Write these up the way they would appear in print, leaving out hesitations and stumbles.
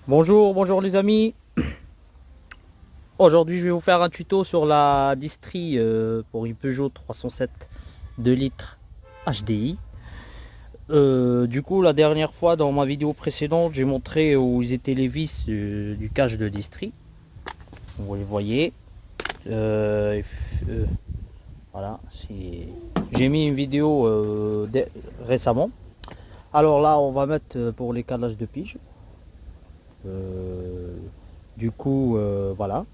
Bonjour les amis. Aujourd'hui je vais vous faire un tuto sur la distrie pour une Peugeot 307 2 litres HDI. Du coup la dernière fois dans ma vidéo précédente j'ai montré où ils étaient les vis du cache de distrie. Vous les voyez. Voilà. J'ai mis une vidéo récemment. Alors là on va mettre pour les calages de pige. Voilà.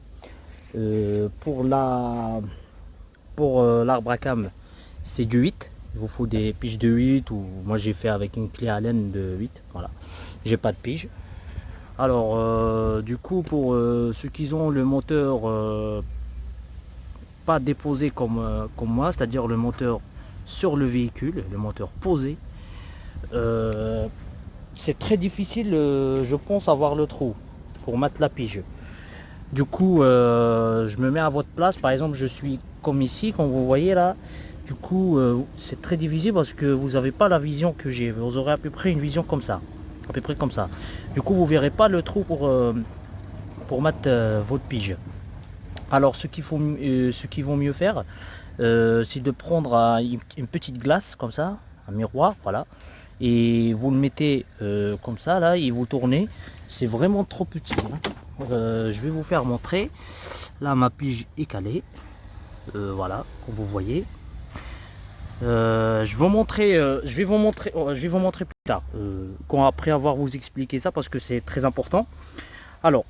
Pour l'arbre à cam, c'est du 8. Il vous faut des piges de 8 ou moi j'ai fait avec une clé Allen de 8. Voilà. J'ai pas de pige. Alors pour ceux qui ont le moteur pas déposé comme moi, c'est-à-dire le moteur sur le véhicule, le moteur posé, euh, c'est très difficile, je pense, avoir le trou pour mettre la pige. Je me mets à votre place. Par exemple, je suis comme ici, comme vous voyez là. C'est très difficile parce que vous n'avez pas la vision que j'ai. Vous aurez à peu près une vision comme ça. À peu près comme ça. Du coup, vous verrez pas le trou pour mettre votre pige. Alors, ce qu'ils vont mieux faire, c'est de prendre une petite glace comme ça, un miroir, voilà. Et vous le mettez comme ça là et vous tournez. C'est vraiment trop petit, hein. Je vais vous faire montrer. Là ma pige est calée. Voilà, comme vous voyez. Je vais vous montrer plus tard. Après avoir vous expliqué ça parce que c'est très important. Alors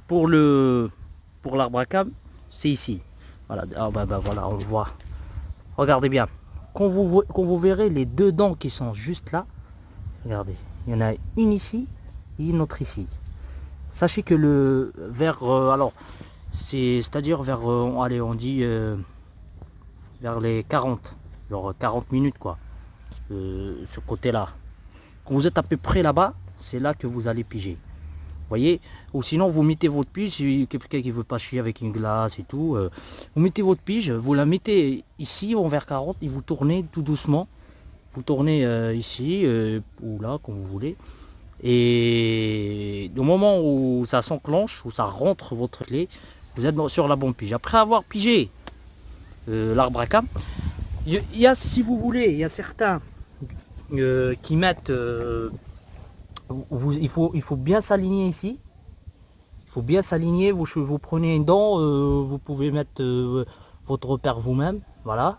pour l'arbre à cam, c'est ici. Voilà, voilà, on voit. Regardez bien. Quand vous verrez les deux dents qui sont juste là, regardez, il y en a une ici et une autre ici. Sachez que c'est-à-dire vers, allez, on dit vers les 40, genre 40 minutes quoi, ce côté-là. Quand vous êtes à peu près là-bas, c'est là que vous allez piger. Voyez, ou sinon vous mettez votre pige, si quelqu'un qui veut pas chier avec une glace et tout, vous mettez votre pige, vous la mettez ici vers 40 et vous tournez tout doucement. Vous tournez ici ou là, comme vous voulez. Et au moment où ça s'enclenche, où ça rentre votre clé, vous êtes sur la bonne pige. Après avoir pigé l'arbre à cam, si vous voulez, il y a certains qui mettent, il faut bien s'aligner ici. Il faut bien s'aligner. Vous prenez une dent, vous pouvez mettre votre repère vous-même, voilà.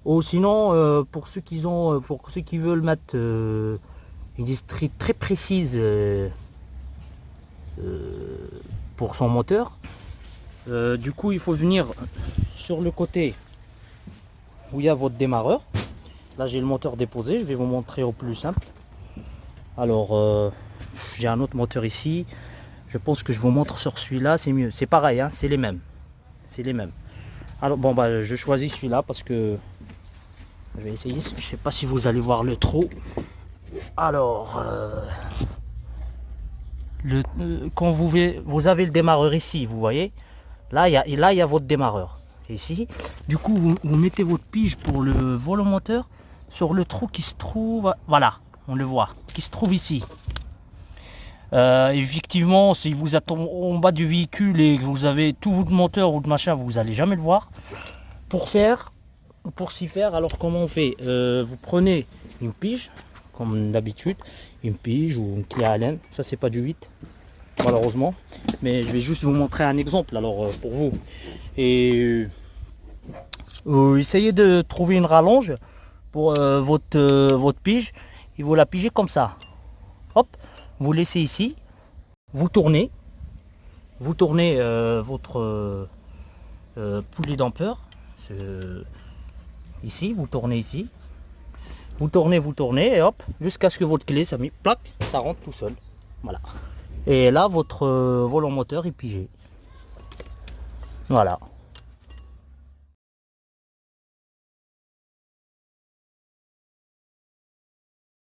Ou sinon, pour ceux qui veulent mettre une distrie très précise pour son moteur, il faut venir sur le côté où il y a votre démarreur. Là j'ai le moteur déposé, je vais vous montrer au plus simple. Alors j'ai un autre moteur ici, je pense que je vous montre sur celui-là, c'est mieux. C'est pareil, hein, c'est les mêmes. Alors bon bah je choisis celui-là parce que je vais essayer, je sais pas si vous allez voir le trou. Alors quand vous avez le démarreur ici, vous voyez, là il y a votre démarreur ici. Du coup vous mettez votre pige pour le volant moteur sur le trou qui se trouve, voilà, on le voit, qui se trouve ici. Effectivement, si vous êtes en bas du véhicule et que vous avez tout votre moteur ou de machin, vous n'allez jamais le voir. Pour s'y faire, alors comment on fait? Vous prenez une pige comme d'habitude, une pige ou une clé Allen. Ça c'est pas du 8 malheureusement, mais je vais juste vous montrer un exemple alors pour vous. Et essayez de trouver une rallonge pour votre pige et vous la pigez comme ça. Hop, vous laissez ici, vous tournez votre poulie dampeur ici, vous tournez ici, vous tournez et hop, jusqu'à ce que votre clé ça met plaque, ça rentre tout seul. Voilà. Et là votre volant moteur est pigé. Voilà.